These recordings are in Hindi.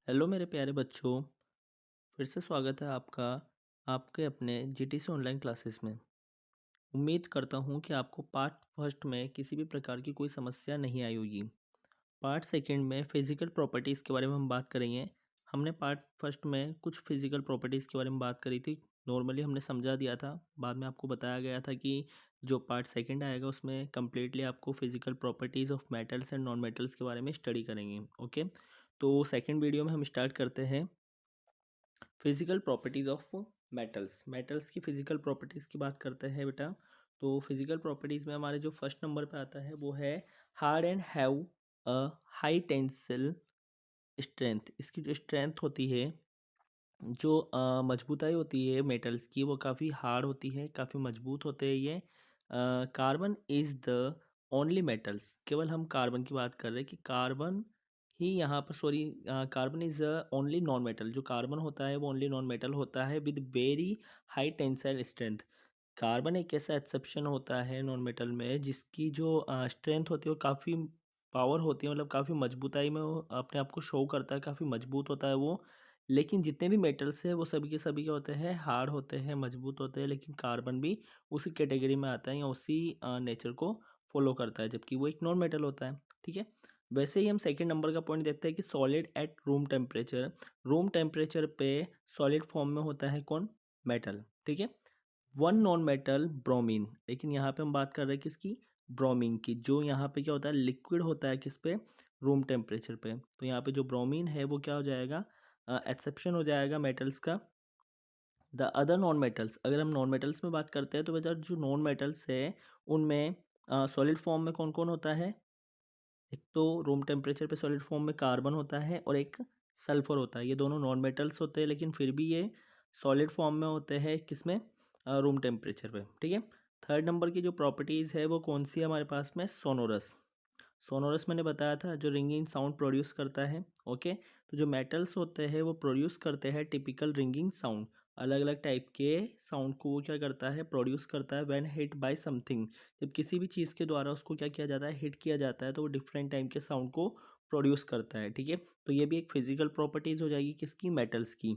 हेलो मेरे प्यारे बच्चों। फिर से स्वागत है आपका आपके अपने जीटीसी ऑनलाइन क्लासेस में। उम्मीद करता हूँ कि आपको पार्ट फर्स्ट में किसी भी प्रकार की कोई समस्या नहीं आई होगी। पार्ट सेकंड में फिजिकल प्रॉपर्टीज़ के बारे में हम बात करेंगे। हमने पार्ट फर्स्ट में कुछ फिजिकल प्रॉपर्टीज़ के बारे में बात करी थी। नॉर्मली हमने समझा दिया था, बाद में आपको बताया गया था कि जो पार्ट सेकंड आएगा उसमें कम्प्लीटली आपको physical properties of metals and non metals के बारे में स्टडी करेंगे। ओके, तो सेकेंड वीडियो में हम स्टार्ट करते हैं physical properties of metals. Metals की फिजिकल प्रॉपर्टीज़ की बात करते हैं बेटा। तो फिजिकल प्रॉपर्टीज़ में हमारे जो फर्स्ट नंबर पे आता है वो है hard and have a high tensile strength. इसकी जो स्ट्रेंथ होती है, जो मजबूताई होती है मेटल्स की, वो काफ़ी हार्ड होती है, काफ़ी मजबूत होते हैं ये। Carbon is the only metals, केवल हम कार्बन की बात कर रहे हैं कि कार्बन ही यहाँ पर, sorry, carbon is only non metal. जो कार्बन होता है वो ओनली नॉन मेटल होता है with very high tensile strength. Carbon एक ऐसा एक्सेप्शन होता है नॉन मेटल में जिसकी जो स्ट्रेंथ होती है वो काफ़ी पावर होती है, मतलब काफ़ी मजबूताई में वो अपने आप को शो करता है, काफ़ी मजबूत होता है वो। लेकिन जितने भी मेटल्स हैं वो सभी के सभी क्या होते हैं, हार्ड होते हैं, मजबूत होते हैं। लेकिन कार्बन भी उसी कैटेगरी में आता है या उसी नेचर को फॉलो करता है, जबकि वो एक नॉन मेटल होता है। ठीक है, वैसे ही हम सेकंड नंबर का पॉइंट देखते हैं कि solid at room temperature. Room temperature पे सॉलिड फॉर्म में होता है कौन? मेटल। ठीक है, वन नॉन मेटल ब्रोमीन। लेकिन यहाँ पे हम बात कर रहे हैं किसकी? ब्रोमीन की। जो यहाँ पे क्या होता है, लिक्विड होता है किस पे? रूम टेम्परेचर पे। तो यहाँ पे जो ब्रोमीन है वो क्या हो जाएगा? एक्सेप्शन हो जाएगा मेटल्स का। द अदर नॉन मेटल्स, अगर हम नॉन मेटल्स में बात करते हैं तो बेटा जो नॉन मेटल्स है उनमें सॉलिड फॉर्म में कौन कौन होता है? एक तो रूम टेम्परेचर पे सॉलिड फॉर्म में कार्बन होता है और एक सल्फर होता है। ये दोनों नॉन मेटल्स होते हैं, लेकिन फिर भी ये सॉलिड फॉर्म में होते हैं किसमें? रूम टेम्परेचर पे। ठीक है, थर्ड नंबर की जो प्रॉपर्टीज़ है वो कौन सी है हमारे पास में? सोनोरस। सोनोरस मैंने बताया था, जो रिंगिंग साउंड प्रोड्यूस करता है। ओके, तो जो मेटल्स होते हैं वो प्रोड्यूस करते हैं टिपिकल रिंगिंग साउंड। अलग अलग टाइप के साउंड को वो क्या करता है? प्रोड्यूस करता है व्हेन हिट बाय समथिंग। जब किसी भी चीज़ के द्वारा उसको क्या किया जाता है? हिट किया जाता है, तो वो डिफरेंट टाइप के साउंड को प्रोड्यूस करता है। ठीक है, तो ये भी एक फिजिकल प्रॉपर्टीज हो जाएगी किसकी? मेटल्स की।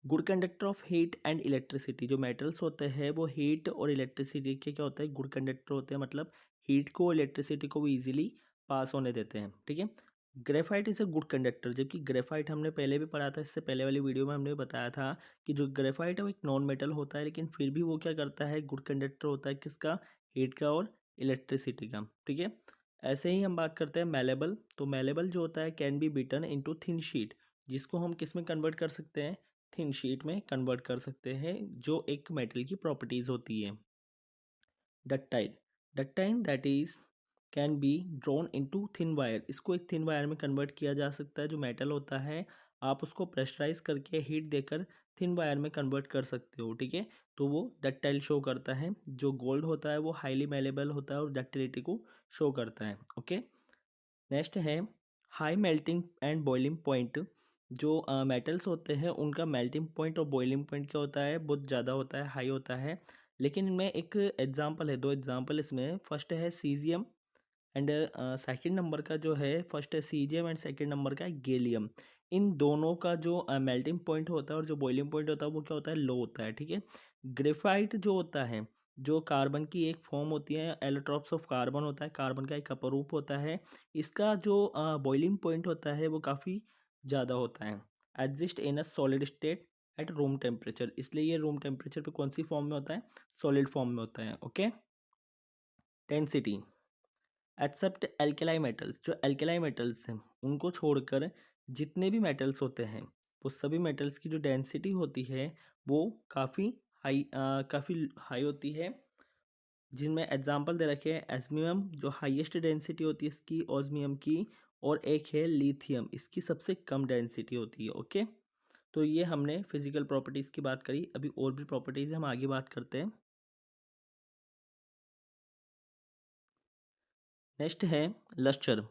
Good conductor of heat and electricity. जो मेटल्स होते हैं वो हीट और इलेक्ट्रिसिटी के क्या होता है? गुड कंडक्टर होते हैं, मतलब हीट को, इलेक्ट्रिसिटी को वो इजीली पास होने देते हैं। ठीक है, graphite is a good conductor. जबकि ग्रेफाइट हमने पहले भी पढ़ा था, इससे पहले वाली वीडियो में हमने बताया था कि जो ग्रेफाइट है वो एक नॉन मेटल होता है, लेकिन फिर भी वो क्या करता है? गुड कंडक्टर होता है किसका? हीट का और इलेक्ट्रिसिटी का। ठीक है, ऐसे ही हम बात करते हैं मेलेबल। तो मेलेबल जो होता है can be beaten into thin sheet, जिसको हम किस में कन्वर्ट कर सकते हैं? थिन शीट में कन्वर्ट कर सकते हैं, जो एक मेटल की प्रॉपर्टीज होती है। Ductile, ductile that is can be drawn into thin wire. इसको एक थिन वायर में कन्वर्ट किया जा सकता है। जो मेटल होता है आप उसको प्रेशराइज करके हीट देकर थिन वायर में कन्वर्ट कर सकते हो। ठीक है, तो वो डक्टाइल शो करता है। जो गोल्ड होता है वो हाईली मेलेबल होता है और डक्टिलिटी को शो करता है। ओके, नेक्स्ट है high melting and boiling point. जो मेटल्स होते हैं उनका मेल्टिंग पॉइंट और बॉइलिंग पॉइंट क्या होता है? बहुत ज़्यादा होता है, हाई होता है। लेकिन इनमें एक एग्जांपल है, दो एग्जांपल इसमें। फर्स्ट है सीजियम एंड सेकंड नंबर का जो है, फर्स्ट है सीजियम एंड सेकंड नंबर का है गैलियम। इन दोनों का जो मेल्टिंग पॉइंट होता है और जो बॉइलिंग पॉइंट होता है वो क्या होता है? लो होता है। ठीक है, ग्रेफाइट जो होता है, जो कार्बन की एक फॉर्म होती है, एलोट्रॉप्स ऑफ कार्बन होता है, कार्बन का एक अपरूप होता है। इसका जो बॉइलिंग पॉइंट होता है वो काफ़ी ज़्यादा होता है। Exist in a solid state eight room temperature, इसलिए ये रूम टेम्परेचर पे कौन सी फॉर्म में होता है? सॉलिड फॉर्म में होता है। Okay, density except alkali metals. जो एल्केलाई मेटल्स हैं उनको छोड़कर जितने भी मेटल्स होते हैं वो सभी मेटल्स की जो डेंसिटी होती है वो काफ़ी हाई होती है। जिनमें एग्जांपल दे रखे हैं एस्मियम, जो हाईएस्ट डेंसिटी होती है इसकी ऑस्मियम की, और एक है लिथियम, इसकी सबसे कम डेंसिटी होती है। ओके, तो ये हमने फिजिकल प्रॉपर्टीज़ की बात करी। अभी और भी प्रॉपर्टीज़ हम आगे बात करते हैं। नेक्स्ट है lustre.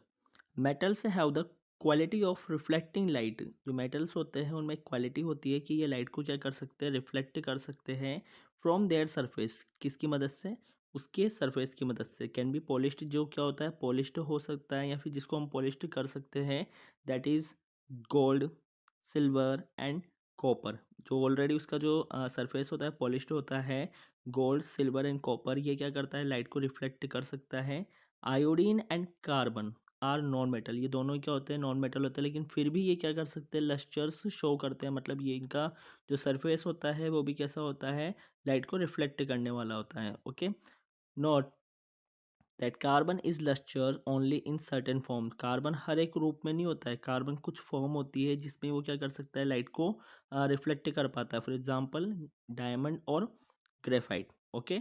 Metals have the quality of reflecting light. जो मेटल्स होते हैं उनमें एक क्वालिटी होती है कि ये लाइट को क्या कर सकते हैं? रिफ्लेक्ट कर सकते हैं फ्रॉम देयर सरफेस। किसकी मदद से? उसके सरफेस की मदद से। कैन बी पॉलिश्ड, जो क्या होता है? पॉलिश्ड हो सकता है, या फिर जिसको हम पॉलिश्ड कर सकते हैं that is gold, silver and copper. जो ऑलरेडी उसका जो सरफेस होता है पॉलिश्ड होता है, गोल्ड, सिल्वर एंड कॉपर ये क्या करता है, लाइट को रिफ्लेक्ट कर सकता है। Iodine and carbon are non metal, ये दोनों क्या होते हैं, नॉन मेटल होते हैं, लेकिन फिर भी ये क्या कर सकते हैं, लस्चर्स शो करते हैं। मतलब ये इनका जो सरफेस होता है वो भी कैसा होता है, लाइट को रिफ्लेक्ट करने वाला होता है। Okay, note that carbon is lustre only in certain form. Carbon हर एक रूप में नहीं होता है, कार्बन कुछ फॉर्म होती है जिसमें वो क्या कर सकता है, लाइट को रिफ्लेक्ट कर पाता है। फॉर एग्जांपल डायमंड और ग्रेफाइट। ओके,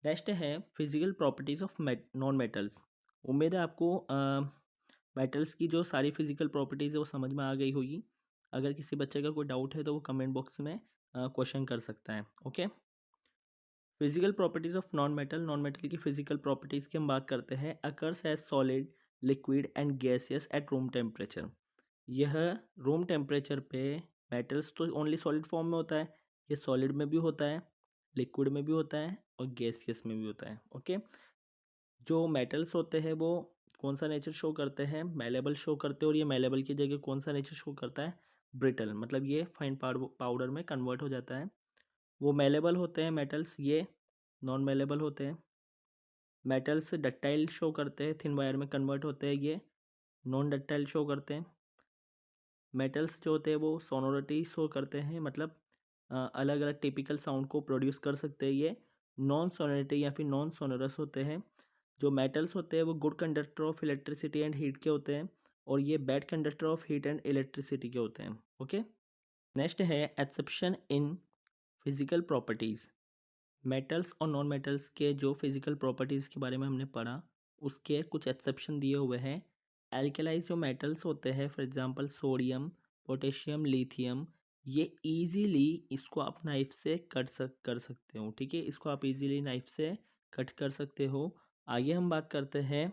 नेक्स्ट है physical properties of non metals. उम्मीद है आपको मेटल्स की जो सारी फिजिकल प्रॉपर्टीज है वो समझ में आ गई होगी। अगर किसी बच्चे का कोई डाउट है तो वो कमेंट बॉक्स में क्वेश्चन कर सकता है। Okay, physical properties of non metal की फिजिकल प्रॉपर्टीज की हम बात करते हैं। Occurs as solid, liquid and gaseous at room temperature. यह रूम टेम्परेचर पे मेटल्स तो ओनली सॉलिड फॉर्म में होता है, ये सॉलिड में भी होता है, लिक्विड में भी होता है और गैसियस में भी होता है। ओके, जो मेटल्स होते हैं वो कौन सा नेचर शो करते हैं, मेलेबल शो करते हैं, और ये मेलेबल की जगह कौन सा नेचर शो करता है, ब्रिटल, मतलब ये फाइन पाउडर में कन्वर्ट हो जाता है। वो मेलेबल होते हैं मेटल्स, ये नॉन मेलेबल होते हैं। मेटल्स डक्टाइल शो करते हैं, थिन वायर में कन्वर्ट होते हैं, ये नॉन डक्टाइल शो करते हैं। मेटल्स जो होते हैं वो सोनोरिटी शो करते हैं, मतलब अलग अलग टिपिकल साउंड को प्रोड्यूस कर सकते हैं, ये नॉन सोनोरिटी या फिर नॉन सोनोरस होते हैं। जो मेटल्स होते हैं वो good conductor of electricity and heat के होते हैं, और ये bad conductor of heat and electricity के होते हैं। ओके, नेक्स्ट है exception in physical properties. Metals और नॉन मेटल्स के जो फिजिकल प्रॉपर्टीज़ के बारे में हमने पढ़ा, उसके कुछ एक्सेप्शन दिए हुए हैं। एल्केलाइज जो मेटल्स होते हैं, for example sodium, potassium, lithium, ये इजीली इसको आप नाइफ से कर सकते हो। ठीक है, इसको आप इजीली नाइफ से कट कर सकते हो। आगे हम बात करते हैं,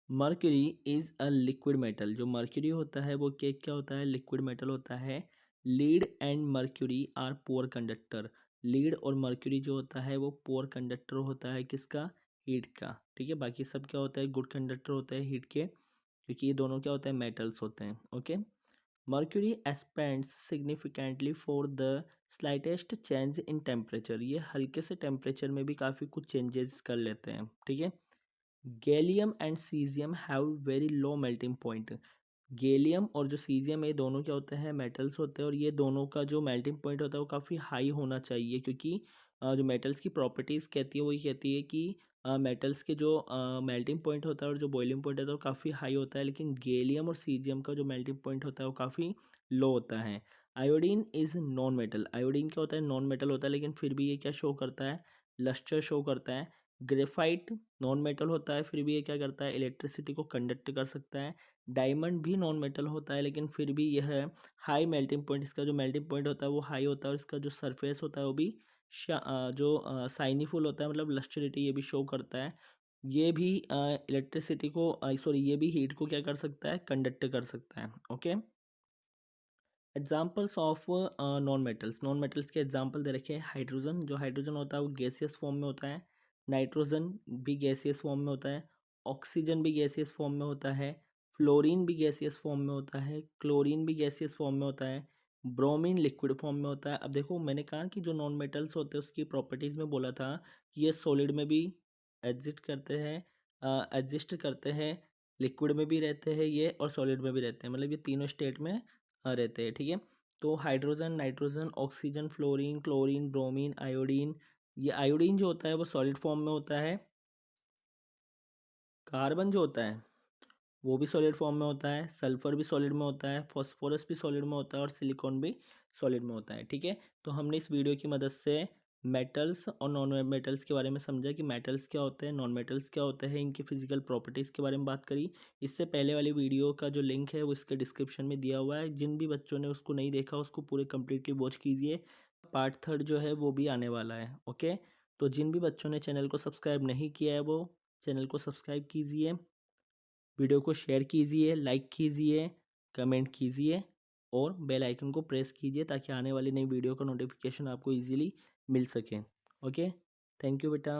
mercury is a liquid metal. जो मर्क्यूरी होता है वो क्या होता है, लिक्विड मेटल होता है। Lead and mercury are poor conductor. Lead और मर्क्यूरी जो होता है वो पुअर कंडक्टर होता है, किसका, हीट का। ठीक है, बाकी सब क्या होता है, गुड कंडक्टर होता है हीट के, क्योंकि ये दोनों क्या होते हैं, मेटल्स होते हैं। Okay, mercury expends significantly for the slightest change in temperature. ये हल्के से टेम्परेचर में भी काफ़ी कुछ चेंजेस कर लेते हैं। ठीक है, gallium and caesium have very low melting point. Gallium और जो सीजियम है, ये दोनों क्या होते हैं, मेटल्स होते हैं, और ये दोनों का जो मेल्टिंग पॉइंट होता है वो काफ़ी हाई होना चाहिए, क्योंकि जो मेटल्स की प्रॉपर्टीज़ कहती है वो ये कहती है कि मेटल्स के जो मेल्टिंग पॉइंट होता है और जो बॉइलिंग पॉइंट होता है वो काफ़ी हाई होता है, लेकिन गैलियम और सीजियम का जो मेल्टिंग पॉइंट होता है वो काफ़ी लो होता है। Iodine is non metal. Iodine क्या होता है, नॉन मेटल होता है, लेकिन फिर भी ये क्या शो करता है, लस्टर शो करता है। ग्रेफाइट नॉन मेटल होता है, फिर भी ये क्या करता है, इलेक्ट्रिसिटी को कंडक्ट कर सकता है। डायमंड भी नॉन मेटल होता है, लेकिन फिर भी यह हाई मेल्टिंग पॉइंट, इसका जो मेल्टिंग पॉइंट होता है वो हाई होता है, और इसका जो सरफेस होता है वो भी जो साइनीफुल होता है, मतलब लस्टरिटी ये भी शो करता है। ये भी इलेक्ट्रिसिटी को सॉरी ये भी हीट को क्या कर सकता है, कंडक्ट कर सकता है। Okay, examples of non metals के एग्जाम्पल दे रखे हैं। हाइड्रोजन, जो हाइड्रोजन होता है वो गैसियस फॉर्म में होता है। नाइट्रोजन भी गैसियस फॉर्म में होता है। ऑक्सीजन भी गैसियस फॉर्म में होता है। फ्लोरीन भी गैसियस फॉर्म में होता है। क्लोरीन भी गैसियस फॉर्म में होता है। ब्रोमीन लिक्विड फॉर्म में होता है। अब देखो, मैंने कहा कि जो नॉन मेटल्स होते हैं उसकी प्रॉपर्टीज़ में बोला था कि ये सॉलिड में भी एग्जिस्ट करते हैं, लिक्विड में भी रहते हैं ये, और सॉलिड में भी रहते हैं, मतलब ये तीनों स्टेट में रहते हैं। ठीक है, तो hydrogen, nitrogen, oxygen, fluorine, chlorine, bromine, iodine, ये आयोडीन जो होता है वो सॉलिड फॉर्म में होता है। कार्बन जो होता है वो भी सॉलिड फॉर्म में होता है। सल्फर भी सॉलिड में होता है। फॉस्फोरस भी सॉलिड में होता है, और सिलिकॉन भी सॉलिड में होता है। ठीक है, तो हमने इस वीडियो की मदद से मेटल्स और नॉन मेटल्स के बारे में समझा कि मेटल्स क्या होते हैं, नॉन मेटल्स क्या होते हैं, इनकी फिजिकल प्रॉपर्टीज़ के बारे में बात करी। इससे पहले वाली वीडियो का जो लिंक है वो इसके डिस्क्रिप्शन में दिया हुआ है, जिन भी बच्चों ने उसको नहीं देखा उसको पूरे कम्प्लीटली वॉच कीजिए। पार्ट 3 जो है वो भी आने वाला है। ओके, तो जिन भी बच्चों ने चैनल को सब्सक्राइब नहीं किया है वो चैनल को सब्सक्राइब कीजिए, वीडियो को शेयर कीजिए, लाइक कीजिए, कमेंट कीजिए, और बेल आइकन को प्रेस कीजिए ताकि आने वाली नई वीडियो का नोटिफिकेशन आपको इजीली मिल सके। ओके, थैंक यू बेटा।